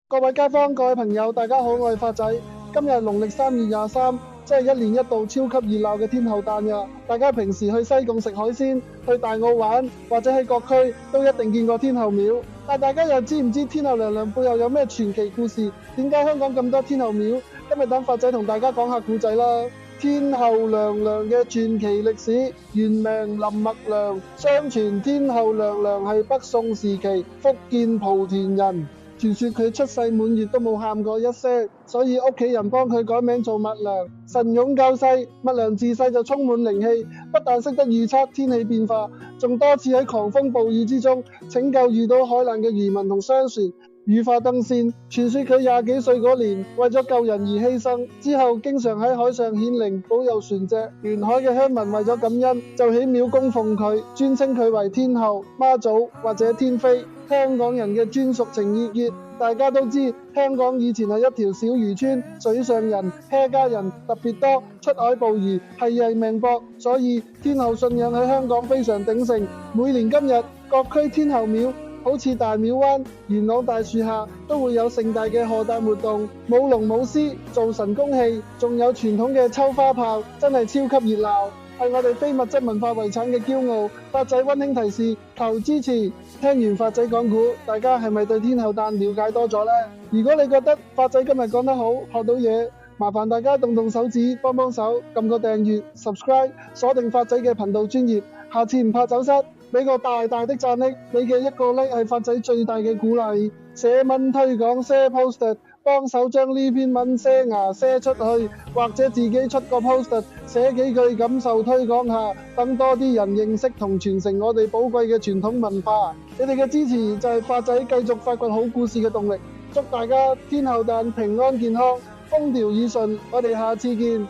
各位街坊、各位朋友，大家好，我係發仔。今日農曆3月23，即係一年一度超級熱鬧嘅天后誕日。大家平時去西貢食海鮮、去大澳玩，或者喺各區都一定見過天后廟。但大家又知唔知天后娘娘背後有咩傳奇故事？點解香港咁多天后廟？今日等發仔同大家講下故仔啦。天后娘娘嘅傳奇歷史，原名林默娘，相傳天后娘娘係北宋時期福建莆田人。傳說佢出世滿月都冇喊過一聲，所以屋企人幫佢改名做默娘。神勇救世，默娘自細就充滿靈氣，不但識得預測天氣變化，仲多次喺狂風暴雨之中拯救遇到海難嘅漁民同商船，羽化登仙。傳說佢20幾歲嗰年為咗救人而犧牲，之後經常喺海上顯靈保佑船隻。沿海嘅鄉民為咗感恩，就起廟供奉佢，尊稱佢為天后、媽祖或者天妃。香港人嘅專屬情意結，大家都知香港以前係一條小漁村，水上人、客家人特別多，出海捕魚係贏命搏，所以天后信仰喺香港非常鼎盛。每年今日，各區天后廟好似大廟灣、元朗大樹下都會有盛大嘅賀誕活動，舞龍舞獅、做神功戲，仲有傳統嘅抽花炮，真係超級熱鬧，係我哋非物質文化遺產嘅驕傲。發仔溫馨提示，求支持。聽完發仔講古，大家係咪對天后誕了解多咗呢？如果你覺得發仔今日講得好，學到嘢，麻煩大家動動手指幫幫手，撳個訂閱 subscribe， 鎖定發仔嘅頻道專頁。下次唔怕走失，俾個大大的讚勵，你嘅一個 like 係發仔最大嘅鼓勵。寫文推廣 share post， 幫手將呢篇文share出去，或者自己出個 post， 寫幾句感受推廣下，等多啲人認識同傳承我哋寶貴嘅傳統文化。你哋嘅支持就係發仔繼續發掘好故事嘅動力。祝大家天后誕平安健康，風調雨順，我哋下次見。